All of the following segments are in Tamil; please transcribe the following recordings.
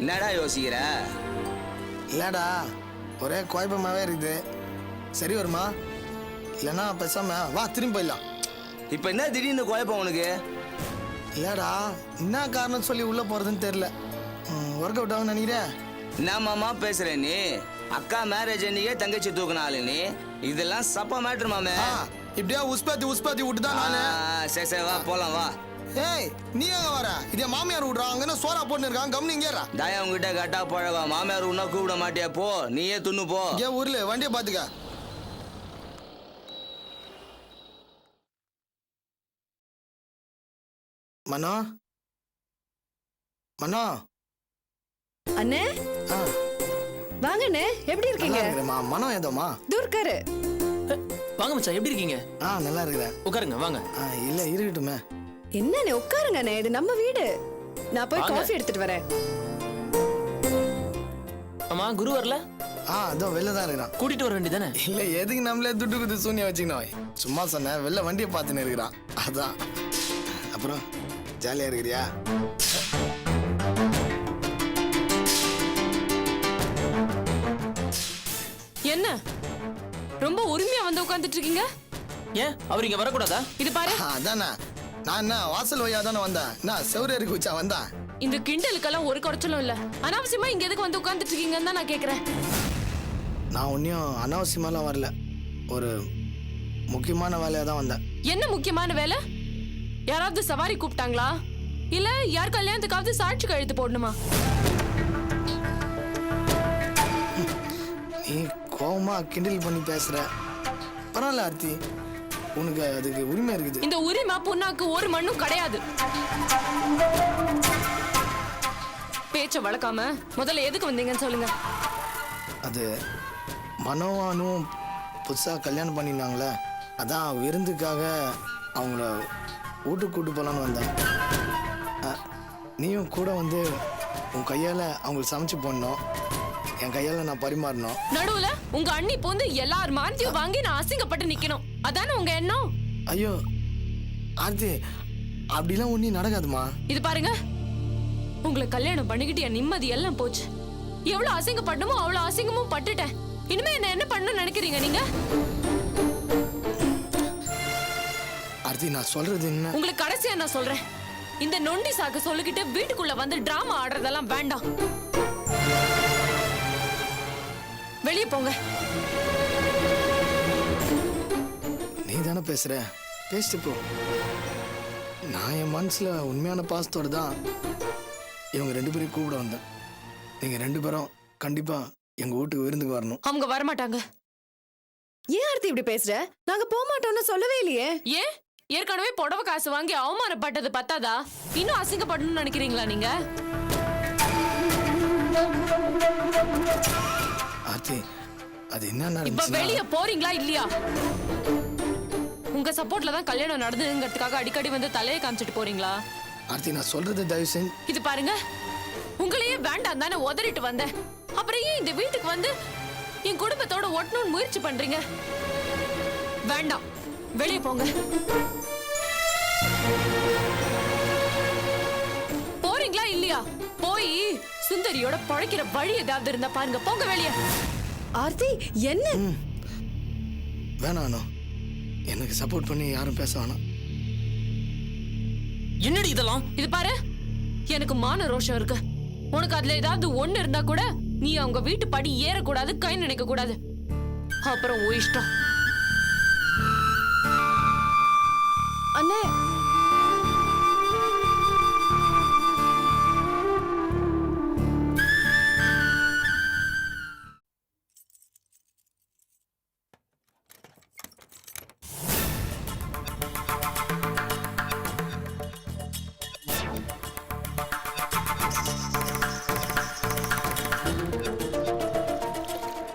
என்னடா யோசிக்கிற? இல்லடா ஒரே குழப்பமாவே இருக்குது. சரி வருமா? இல்லைன்னா பேசாம வா திரும்பி போயிடலாம். இப்ப என்ன திடீர்னு குழப்பம் உனக்கு? இல்லடா என்ன காரணம் சொல்லி உள்ள போறதுன்னு தெரியல. ஒர்க் அவுட் ஆகும் நினைக்கிறேன். என்ன மாமா பேசுற நீ? அக்கா மேரேஜ் அன்னைக்கே தங்கச்சி தூக்குனாலு நீ. இதெல்லாம் சப்ப மேட்ரு மாமே. இப்படியா உஸ்பாத்தி விட்டுதான் நானு. சரி சரி வா போலாம் வா. ஏய் நீ எங்க வர? இதே மாமியார் விடுறான், அங்க சோறா போட்டு இருக்கான், கம்னு இங்கேறா. தாயா உங்ககிட்ட கட்டா பழகம். மாமியார் உன்ன கூப்பிட மாட்டியா? போ நீயே துண்ணு போ. ஏன் ஊர்ல வண்டியை பாத்துக்க. மனோ மனோ அண்ணே வாங்க அண்ணே, எப்படி இருக்கீங்க? மனோ ஏதோமா தூர்க்காரு. வாங்க மச்சான், எப்படி இருக்கீங்க? நல்லா இருக்கிறேன். உட்காருங்க வாங்க. இல்ல இருக்கட்டுமே. என்னண்ணே உட்காருங்க அண்ணே, இது நம்ம வீடு. நான் போய் காஃபி எடுத்துட்டு வரேன். ஆமா குரு வரல? அதோ வெளில தான் இருக்கிறான். கூட்டிட்டு வர வேண்டியதானே? இல்ல எதுக்கு நம்மளே துட்டு குத்து சூனியா வச்சுக்கணும். சும்மா சொன்னேன், வெளில வண்டியை பார்த்துன்னு இருக்கிறான் அதான். அப்புறம் ஜாலியா இருக்கிறியா? என்ன ரொம்ப உரிமையா வந்து உட்கார்ந்துட்டு இருக்கீங்க? ஏன் அவர் இங்க வரக்கூடாதா? இது பாரு. அதானே நான் என்ன வாசல் வழியா தானே வந்தேன். நான் செவரு இருக்கு வச்சா வந்தேன். இந்த கிண்டலுக்கெல்லாம் ஒரு குறைச்சலும் இல்ல. அனாவசியமா இங்க எதுக்கு வந்து உட்கார்ந்துட்டு இருக்கீங்கன்னு தான் நான் கேக்குறேன். நான் ஒன்னும் அனாவசியமாலாம் வரல. ஒரு முக்கியமான வேலையா தான் வந்தேன். என்ன முக்கியமான வேலை? யாராவது சவாரி கூப்பிட்டாங்களா? இல்ல யார் கல்யாணத்துக்காவது சாட்சி கழுத்து போடணுமா? நீ கோவமா கிண்டல் பண்ணி பேசுற. பரவாயில்ல ஆர்த்தி, உனக்கு அதுக்கு உரிமை இருக்குது. இந்த உரிமை புண்ணாக்கு ஒரு மண்ணும் கிடையாது. பேச்ச வளர்க்காம முதல்ல எதுக்கு வந்தீங்கன்னு சொல்லுங்க. அது மனோவானும் புதுசா கல்யாணம் பண்ணிருந்தாங்களே, அதான் விருந்துக்காக அவங்கள வீட்டுக்கு கூட்டு போலான்னு வந்தேன். நீயும் கூட வந்து உன் கையால அவங்களுக்கு சமைச்சு போடணும், என் கையால நான் பரிமாறணும். நடுவுல உங்க அண்ணி போந்து எல்லார் மானத்தையும் வாங்கி நான் அசிங்கப்பட்டு நிக்கணும், அதானே உங்க எண்ணம்? ஐயோ ஆர்த்தி, அப்படிலாம் ஒன்னும் நடக்காதுமா. இது பாருங்க, உங்களை கல்யாணம் பண்ணிக்கிட்டு என் நிம்மதி எல்லாம் போச்சு. எவ்வளவு அசிங்கப்படணுமோ அவ்வளவு அசிங்கமும் பட்டுட்டேன். இனிமே என்ன பண்ணணும்னு நினைக்கிறீங்க நீங்க? ஆர்த்தி நான் சொல்றது என்ன? உங்களுக்கு கடைசியா நான் சொல்றேன், இந்த நொண்டி சாக்க சொல்லிக்கிட்டு வீட்டுக்குள்ள வந்து டிராமா ஆடுறதெல்லாம் வேண்டாம். வெளியே போங்க. நீ தானே பேசுற, பேசிட்டு போ. நான் என் மனசுல உண்மையான பாசத்தோடு தான் இவங்க ரெண்டு பேரையும் கூப்பிட வந்தேன். நீங்க ரெண்டு பேரும் கண்டிப்பா எங்க வீட்டுக்கு விருந்துக்கு வரணும். அவங்க வரமாட்டாங்க. ஏன் ஆர்த்தி இப்படி பேசுற? நாங்க போக மாட்டோம்னு சொல்லவே இல்லையே. ஏன் ஏற்கனவே புடவை காசு வாங்கி அவமானப்பட்டது பத்தாதா? இன்னும் அசிங்கப்படணும்னு நினைக்கிறீங்களா நீங்க? ஆர்த்தி, அது என்ன இப்ப வெளிய போறீங்களா இல்லையா? உங்க சப்போர்ட்ல தான் கல்யாணம் நடந்ததுங்கிறதுக்காக அடிக்கடி வந்து தலையை காமிச்சிட்டு போறீங்களா? ஆர்த்தி நான் சொல்றது தயவு செஞ்சு. இது பாருங்க, உங்களையே வேண்டாம் தானே உதறிட்டு வந்தேன். அப்புறம் ஏன் இந்த வீட்டுக்கு வந்து என் குடும்பத்தோட ஒட்டணும்னு முயற்சி பண்றீங்க? வேண்டாம், வெளியே போங்க. போறீங்களா இல்லையா? போய் சுந்தரியோட பழைக்கிற வழி ஏதாவது இருந்தா பாருங்க. போங்க வெளியே. ஆர்த்தி என்ன? வேணாம், எனக்கு சப்போர்ட் பண்ணி யாரும் பேச வேணாம். என்னடி இதெல்லாம்? இது பாரு, எனக்கு மான ரோஷம் இருக்கு. உனக்கு அதுல ஏதாவது ஒண்ணு இருந்தா கூட நீ அவங்க வீட்டு படி ஏறக்கூடாது, கை நினைக்க கூடாது. அப்புறம் ஓ இஷ்டம். அண்ணே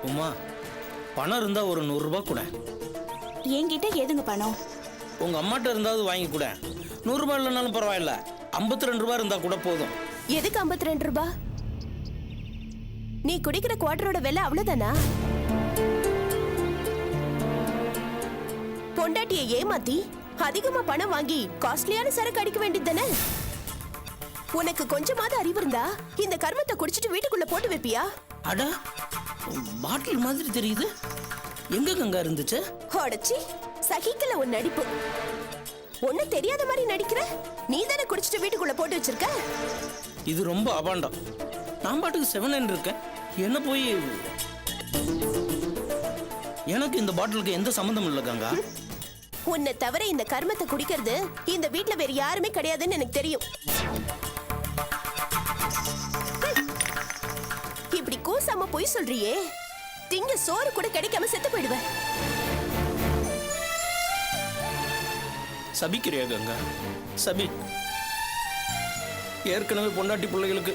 உமா, பணம் இருந்தா ஒரு 100 ரூபாய் கூட. என்கிட்ட எதுங்க பணம்? உங்க அம்மாட்ட இருந்தாவது வாங்கி கூட. 100 ரூபாய் இல்லைனாலும் பரவாயில்ல, 52 ரூபாய் இருந்தா கூட போதும். எதுக்கு 52 ரூபாய்? நீ குடிக்கிற குவார்டரோட விலை அவ்வளவுதானா? பொண்டாட்டியை ஏமாத்தி அதிகமா பணம் வாங்கி காஸ்ட்லியான சரக்கு அடிக்க வேண்டியது தானே? உனக்கு கொஞ்சமாவது அறிவு இருந்தா இந்த கர்மத்தை பாட்டில குடிச்சிட்டு வீட்டுக்குள்ள போட்டு வைப்பியா? அட பாட்டில் மாதிரி தெரியுது. எங்க கங்கா இருந்துச்சு? அடச்சி, சகிக்கல உன் நடிப்பு. ஒண்ணு தெரியாத மாதிரி நடிக்கிற. நீ தானே குடிச்சிட்டு வீட்டுக்குள்ள போட்டு வச்சிருக்க. இது ரொம்ப அபாண்டம். நான் பாட்டுக்கு 7 இருக்கேன். என்ன போய் எனக்கு இந்த பாட்டிலுக்கு எந்த சம்மந்தம் இல்லை கங்கா. உன்னை தவிர இந்த கர்மத்தை குடிக்கிறது இந்த வீட்ல வேற யாருமே கிடையாதுன்னு எனக்கு தெரியும். இப்படி கூசாம பொய் சொல்றியே, திங்க சோறு கூட கிடைக்காம செத்து போயிடுவேன். சபிக்கிறியா கங்கா? சபி. ஏற்கனவே பொண்டாட்டி பிள்ளைகளுக்கு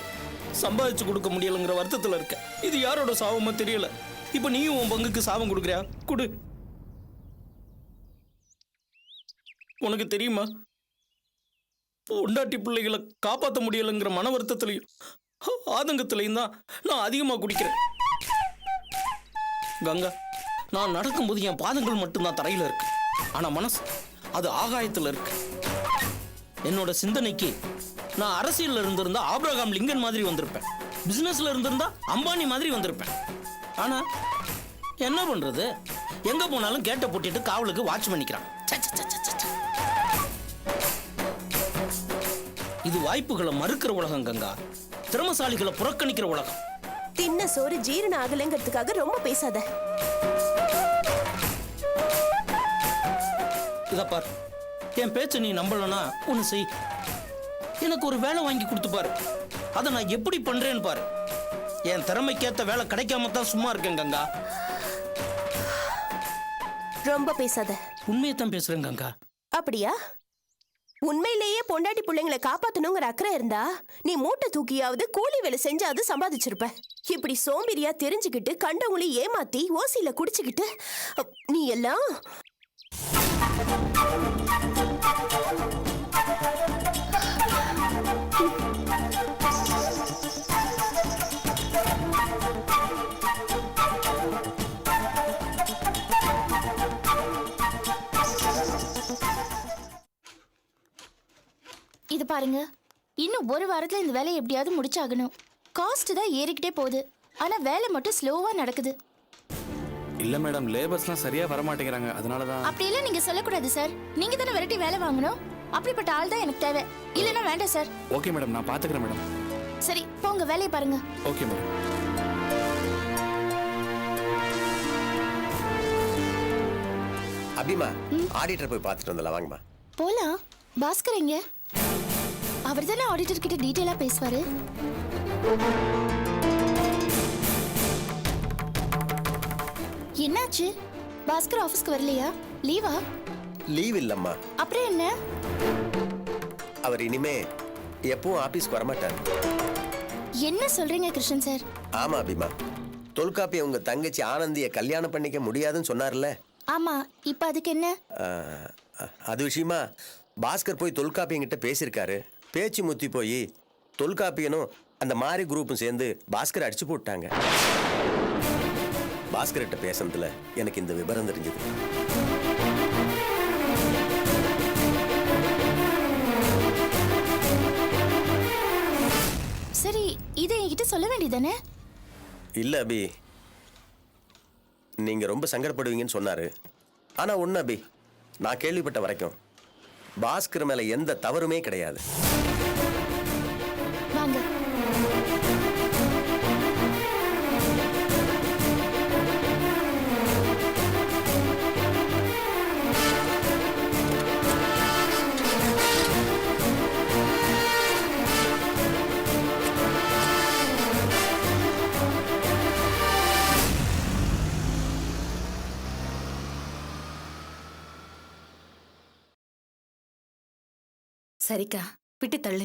சம்பாதிச்சு கொடுக்க முடியலங்கிற வருத்தத்துல இருக்க. இது யாரோட சாபமோ தெரியல. இப்ப நீயும் உன் பங்குக்கு சாபம் கொடுக்குறியா? குடு. உனக்கு தெரியுமா, பொண்டாட்டி பிள்ளைகளை காப்பாற்ற முடியலங்கிற மன வருத்தத்திலையும் ஆதங்கத்திலையும் தான் நான் அதிகமா குடிக்கிறேன். கங்கா, நான் நடக்கும்போது என் பாதங்கள் மட்டும்தான் தரையில இருக்கு. ஆனா மனசு அது ஆகாயத்துல இருக்கு. என்னோட சிந்தனைக்கு நான் அரசியல்ல இருந்திருந்தா ஆபிரகாம் லிங்கன் மாதிரி வந்திருப்பேன். பிசினஸ்ல இருந்திருந்தா அம்பானி மாதிரி வந்திருப்பேன். ஆனா என்ன பண்றது, எங்க போனாலும் கேட்ட போட்டிட்டு காவலுக்கு வாட்ச் பண்ணிக்கிறான். இது வாய்ப்புகளை மறுக்கிற உலகம் கங்கா. திறமசாலிகளை புறக்கணிக்கிற உலகம். தின்ன சோறு ஜீரணம் ஆகலைங்கிறதுக்காக ரொம்ப பேசாத. இத பார், என் பேச்ச நீ நம்பலனா ஒண்ணு செய். எனக்கு ஒரு வேலை வாங்கி கொடுத்து பாரு. அதை நான் எப்படி பண்றேன்னு பாரு. என் திறமைக்கேத்த வேலை கிடைக்காம தான் சும்மா இருக்கேன் கங்கா. ரொம்ப பேசாத. உண்மையத்தான் பேசுறேன் கங்கா. அப்படியா? உண்மையிலேயே பொண்டாட்டி பிள்ளைங்களை காப்பாத்தணுங்கிற அக்கறை இருந்தா நீ மூட்டை தூக்கியாவது கூலி வேலை செஞ்சாவது சம்பாதிச்சிருப்ப. இப்படி சோம்பேறியா தெரிஞ்சுக்கிட்டு கண்டவங்களையும் ஏமாத்தி ஓசியில குடிச்சுக்கிட்டு நீ எல்லாம் இது பாருங்க, இன்னும் ஒரு வாரத்துல இந்த வேலையை எப்படியாவது முடிச்சாகணும். காஸ்ட் தான் ஏறிக்கிட்டே போகுது, ஆனா வேலை மட்டும் ஸ்லோவா நடக்குது. இல்ல மேடம், லேபர்ஸ்லாம் சரியா வர மாட்டேங்கிறாங்க. அதனாலதான். அப்படியெல்லாம் நீங்க சொல்லக்கூடாது சார். நீங்க தானே விரட்டி வேலை வாங்கணும். அப்படிப்பட்ட ஆள் தான் எனக்கு தேவை. இல்லைன்னா வேண்டாம் சார். ஓகே மேடம், நான் பாத்துக்கிறேன் மேடம். சரி, போங்க வேலையை பாருங்க. Okay madam. அபிமா, ஆடிட்டர் போய் பார்த்துட்டு வந்தலாம். வாங்கம்மா போலாம். பாஸ்கர் எங்க? அவர் தானே ஆடிட்டர் கிட்ட டீட்டெயிலா பேசுவாரு. என்னாச்சு? பாஸ்கர் ஆபீஸ்க்கு வரலையா? லீவா? லீவ் இல்லம்மா. அப்புறம் என்ன? அவர் இனிமே எப்பவும் ஆபீஸ்க்கு வரமாட்டார். என்ன சொல்றீங்க கிருஷ்ணன் சார்? ஆமா அபிமா, தொல்காப்பி உங்க தங்கச்சி ஆனந்திய கல்யாணம் பண்ணிக்க முடியாதுன்னு சொன்னார்ல. ஆமா, இப்ப அதுக்கு என்ன? அது விஷயமா பாஸ்கர் போய் தொல்காப்பி என்கிட்ட பேசியிருக்காரு. பேச்சு முத்தி போய் தொல்காப்பியனும் அந்த மாரி குரூப்பும் சேர்ந்து பாஸ்கர் அடிச்சு போட்டாங்க. பாஸ்கர்கிட்ட பேசுனதுல எனக்கு இந்த விவரம் தெரிஞ்சது. சரி, இதை என்கிட்ட சொல்ல வேண்டியதானே? இல்ல அபி, நீங்க ரொம்ப சங்கடப்படுவீங்கன்னு சொன்னாரு. ஆனா ஒண்ணு அபி, நான் கேள்விப்பட்ட வரைக்கும் பாஸ்கர் மேல எந்த தவறுமே கிடையாது. வாங்க. சரிக்கா, விட்டு தள்ளு.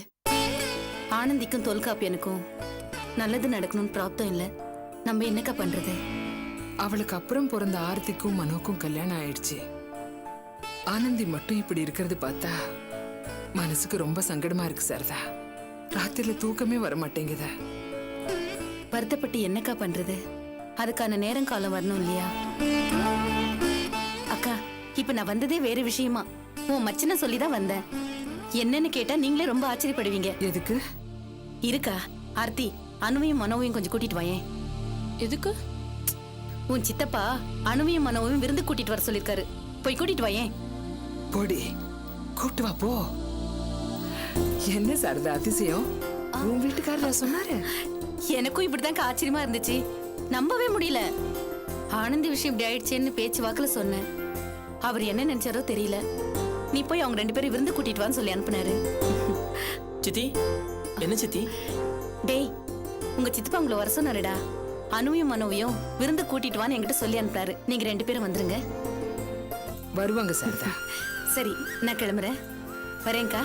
ஆனந்திக்கும் தொல்காப்பியனுக்கும் நல்லது நடக்கணும்னு பிராப்தம் இல்லை. நம்ம என்னக்கா பண்றது? அவளுக்கு அப்புறம் பிறந்த ஆர்த்திக்கும் மனோக்கும் கல்யாணம் ஆயிடுச்சு. ஆனந்தி மட்டும் இப்படி இருக்கிறது பார்த்தா மனசுக்கு ரொம்ப சங்கடமா இருக்கு சாரதா. ராத்திரில தூக்கமே வர மாட்டேங்குதா. வருத்தப்பட்டு என்னக்கா பண்றது? அதுக்கான நேரம் காலம் வரணும் இல்லையா? அக்கா, இப்ப நான் வந்ததே வேற விஷயமா. உன் மச்சனை சொல்லிதான் வந்தேன். என்னன்னு கேட்டா நீங்களே ரொம்ப ஆச்சரியப்படுவீங்க. எதுக்கு? இருக்கா, ஆர்த்தி, அனுவையும் மனோவையும் கொஞ்சம் கூட்டிட்டு வாயேன். எதுக்கு? உன் சித்தப்பா அனுவையும் மனோவையும் விருந்து கூட்டிட்டு வர சொல்லிருக்காரு. போய் கூட்டிட்டு வாயேன். போடி கூட்டு வா போ. என்ன சாரதா அதிசயம்? உன் வீட்டுக்காரர் சொன்னாரு. எனக்கும் இப்படிதான் ஆச்சரியமா இருந்துச்சு. நம்பவே முடியல. ஆனந்தி விஷயம் இப்படி ஆயிடுச்சேன்னு பேச்சு வாக்குல சொன்னேன். அவர் என்ன நினைச்சாரோ தெரியல. நீ போய் அவங்க 2 பேரும் விருந்து கூட்டிட்டு வான்னு சொல்லி அனுப்புனாரு. சித்தி என்ன சித்தி? டேய், உங்க சித்தப்பா உங்களை வர சொன்னாருடா. அனுவையும் மனோவையும் விருந்து கூட்டிட்டு வான்னு என்கிட்ட சொல்லி அனுப்புறாரு. நீங்க 2 பேரும் வந்துருங்க. வருவாங்க சாரதா. சரி, நான் கிளம்புறேன். வரேன்க்கா.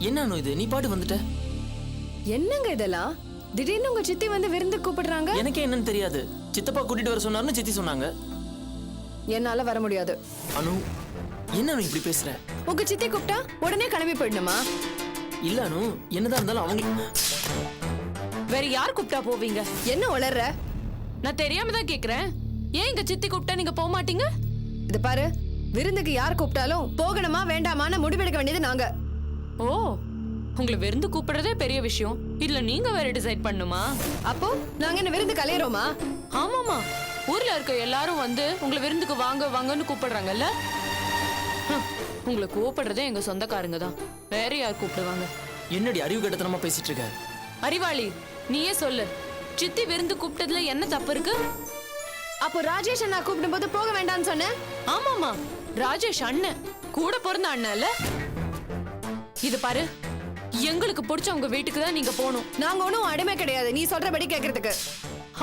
என்ன அனு இது? நீ பாட்டு வந்துட்ட. என்னங்க இதெல்லாம்? திடீர்னு உங்க சித்தி வந்து விருந்து கூப்பிடுறாங்க. எனக்கே என்னன்னு தெரியாது. சித்தப்பா கூட்டிட்டு வர சொன்னாருன்னு சித்தி சொன்னாங்க. என்னால வர முடியாது. அனு என்ன அனு இப்படி பேசுற? உங்க சித்தி கூப்பிட்டா உடனே கிளம்பி போயிடணுமா? இல்ல அனு, என்னதான் இருந்தாலும் அவங்க வேற யார் கூப்பிட்டா போவீங்க? என்ன உளர்ற? நான் தெரியாம தான் கேக்குறேன். ஏன் எங்க சித்தி கூப்பிட்டா நீங்க போக மாட்டீங்க? இது பாரு, விருந்துக்கு யார் கூப்பிட்டாலும் போகணுமா வேண்டாமான்னு முடிவெடுக்க வேண்டியது நாங்க. ஓ, உங்களை விருந்து கூப்பிடுறதே பெரிய விஷயம். இதுல நீங்க வேற டிசைட் பண்ணுமா? அப்போ நாங்க என்ன விருந்து கலையறோமா? ஆமாமா, ஊர்ல இருக்க எல்லாரும் வந்து உங்களை விருந்துக்கு வாங்க வாங்கன்னு கூப்பிடுறாங்கல்ல. உங்களை கூப்பிடுறதே எங்க சொந்தக்காரங்க தான். வேற யார் கூப்பிடுவாங்க? என்னடி அறிவு கட்டத்தனமா பேசிட்டு இருக்க? அறிவாளி, நீயே சொல்லு. சித்தி விருந்து கூப்பிட்டதுல என்ன தப்பு இருக்கு? அப்போ ராஜேஷ் அண்ணா கூப்பிடும் போது போக வேண்டாம்னு சொன்னேன். ஆமாமா, ராஜேஷ் அண்ணன் கூட பிறந்த அண்ணன்ல. இது பாரு, எங்களுக்கு பிடிச்ச உங்க வீட்டுக்கு தான் நீங்க போகணும். நாங்க ஒன்னும் அடிமை கிடையாது நீ சொல்றபடி கேக்குறதுக்கு.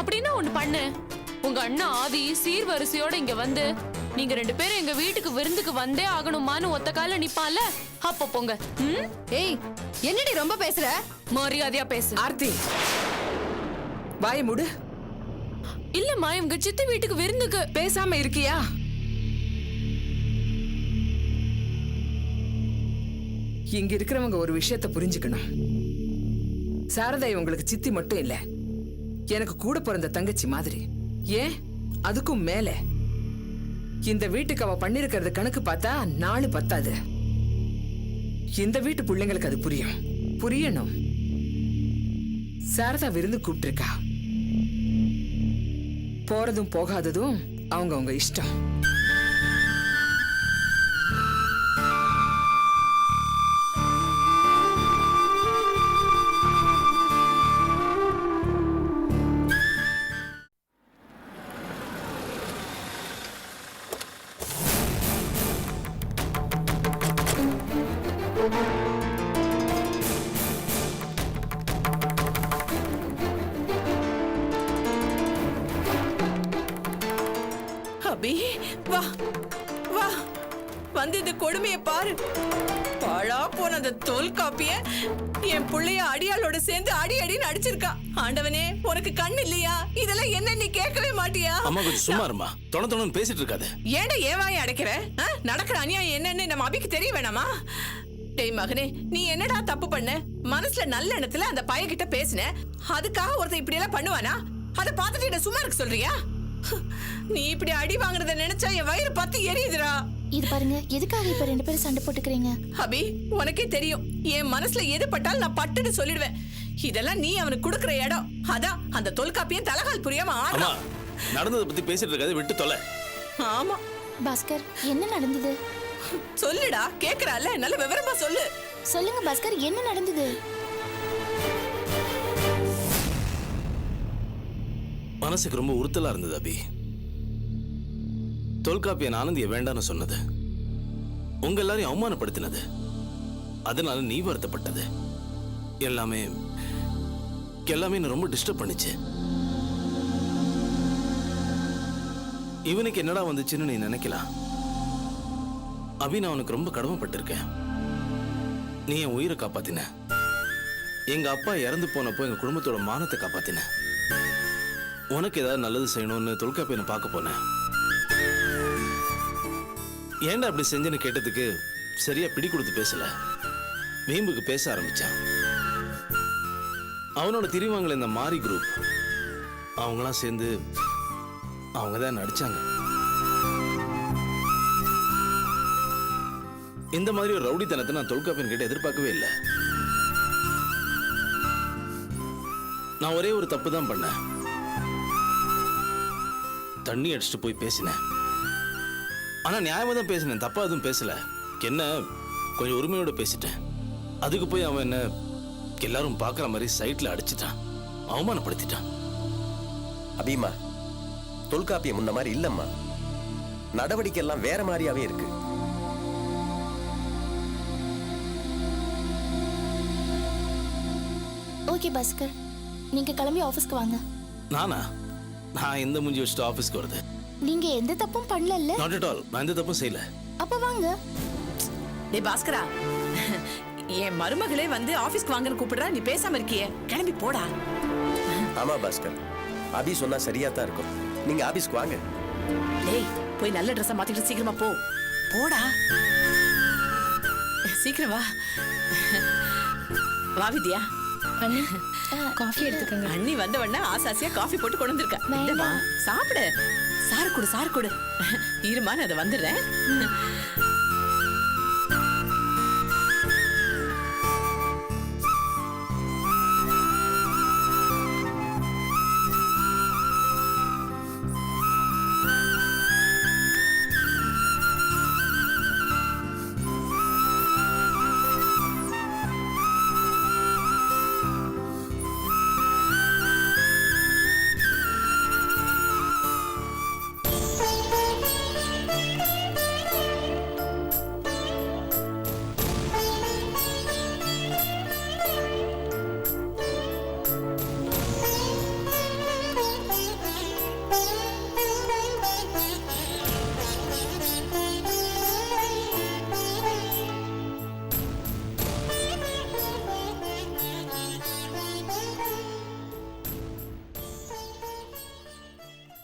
அப்படின்னா ஒண்ணு பண்ணு. உங்க அண்ணா ஆதி சீர்வரிசையோட இங்க வந்து நீங்க 2 பேரும் எங்க வீட்டுக்கு விருந்துக்கு வந்தே ஆகணுமான்னு ஒத்த கால நிப்பான்ல, அப்ப போங்க. ஏய், என்னடி ரொம்ப பேசுற? மரியாதையா பேசு. ஆர்த்தி, வாய மூடு. இல்லம்மா, இவங்க சித்தி வீட்டுக்கு விருந்துக்கு. பேசாம இருக்கியா? இங்க இருக்கிறவங்க ஒரு விஷயத்தை புரிஞ்சுக்கணும். சாரதா உங்களுக்கு சித்தி மட்டும் இல்ல, எனக்கு கூட பிறந்த தங்கச்சி மாதிரி. ஏன் அதுக்கும் மேல இந்த வீட்டுக்கு அவ பண்ணிருக்கிறது கணக்கு பார்த்தா 4 பத்தாது. இந்த வீட்டு பிள்ளைங்களுக்கு அது புரியணும். சாரதா விருந்து கூப்பிட்டிருக்கா. போறதும் போகாததும் அவங்க இஷ்டம். அபி, வா வா, வந்து இந்த கொடுமையை பாரு. பாழா போன அந்த தொல்காப்பிய என் புள்ளைய அடியாளோட சேர்ந்து அடி அடின்னு அடிச்சிருக்கா. ஆண்டவனே, உனக்கு கண் இல்லையா? இதெல்லாம் என்ன நீ கேட்கவே மாட்டியா? அம்மா கொஞ்சம் சும்மா இருமா. தொண பேசிட்டு இருக்காத. ஏன்டா ஏவாயை அடைக்கிற? நடக்கிற அநியாயம் என்னன்னு நம்ம அபிக்கு தெரிய வேணாமா? டேய் மகனே, நீ என்னடா தப்பு பண்ண? மனசுல நல்ல எண்ணத்துல அந்த பையன்கிட்ட பேசின. அதுக்காக ஒருத்தன் இப்படி எல்லாம் பண்ணுவானா? அதை பார்த்துட்டு என்ன சும்மா இருக்க சொல்றியா? நீ இப்படி அடி வாங்குறத நினைச்சா என் வயிறு பத்தி எரியுதுடா. இது பாருங்க, எதுக்காக இப்ப 2 பேரும் சண்டை போட்டுக்கிறீங்க? அபி, உனக்கே தெரியும், என் மனசுல எது பட்டாலும் நான் பட்டுன்னு சொல்லிடுவேன். இதெல்லாம் நீ அவனுக்கு கொடுக்கற இடம். அதான் அந்த தொல்காப்பியும் தலகால் புரியாம ஆடுறா. நடந்ததை பத்தி பேசிட்டு இருக்காது, விட்டு தொலை. ஆமா பாஸ்கர், என்ன நடந்தது? சொல்லுடா, கேக்குறால, நல்ல விவரமா சொல்லு. சொல்லுங்க பாஸ்கர், என்ன நடந்தது? மனசுக்கு ரொம்ப உறுத்தலா இருந்தது அபி. தொல்காப்பியன் ஆனந்திய வேண்டான்னு சொன்னது, உங்க எல்லாரையும் அவமானப்படுத்தினது, அதனால நீ வருத்தப்பட்டது எல்லாமே என்ன ரொம்ப டிஸ்டர்ப் பண்ணிச்சு. இவனுக்கு என்னடா வந்துச்சுன்னு நீ நினைக்கலாம். அபி, நான் உனக்கு ரொம்ப கடமைப்பட்டிருக்கேன். நீ என் உயிரை காப்பாத்தின. எங்க அப்பா இறந்து போனப்போ எங்க குடும்பத்தோட மானத்தை காப்பாத்தின. உனக்கு ஏதாவது நல்லது செய்யணும்னு தொல்காப்பியனை பார்க்க போனேன். ஏன்டா அப்படி செஞ்சுன்னு கேட்டதுக்கு சரியா பிடி கொடுத்து பேசல, வீம்புக்கு பேச ஆரம்பிச்சான். அவனோட திரிவாங்கள இந்த மாரி குரூப் அவங்களாம் சேர்ந்து அவங்க தான் நடிச்சாங்க. இந்த மாதிரி ஒரு ரவுடித்தனத்தை நான் தொல்காப்பியன் கிட்ட எதிர்பார்க்கவே இல்லை. நான் ஒரே ஒரு தப்பு தான் பண்ணேன். தண்ணி அடிச்சுட்டு போய் பேசினேன். ஆனா நியாயமா தான் பேசினேன், தப்பா எதுவும் பேசல. என்ன கொஞ்சம் உரிமையோட பேசிட்டேன். அதுக்கு போய் அவன் என்ன எல்லாரும் பார்க்குற மாதிரி சைட்ல அடிச்சிட்டான், அவமானப்படுத்திட்டான். அபிமா, தொல்காப்பியம் முன்ன மாதிரி இல்லம்மா. நடவடிக்கை எல்லாம் வேற மாதிரியாவே இருக்கு. ஓகே பாஸ்கர், நீங்க கிளம்பி ஆபீஸ்க்கு வாங்க. நானா? நான் எந்த மூஞ்சி வச்சுட்டு ஆபீஸ்க்கு வருது? நீங்க எந்த தப்பும் பண்ணல. Not at all. நான் எந்த தப்பும் செய்யல. அப்ப வாங்க. டேய் பாஸ்கரா, என் மருமகளே வந்து ஆபீஸ்க்கு வாங்கன்னு கூப்பிடுறா, நீ பேசாம இருக்கியே, கிளம்பி போடா. ஆமா பாஸ்கர், அபி சொன்னா சரியா தான் இருக்கும். நீங்க ஆபீஸ்க்கு வாங்க. டேய் போய் நல்ல ட்ரெஸ்ஸா மாத்திட்டு சீக்கிரமா போ. போடா, சீக்கிரம் வா. வா வித்யா. அண்ணி காஃபி எடுத்துக்கங்க. அண்ணி வந்தவொடனே ஆசாசியா காஃபி போட்டு கொண்டு வந்திருக்க. இந்தமா சாப்பிடு. சாரு கொடு, சாரு கொடு. இருமா, நான் அதை வந்துடுறேன்.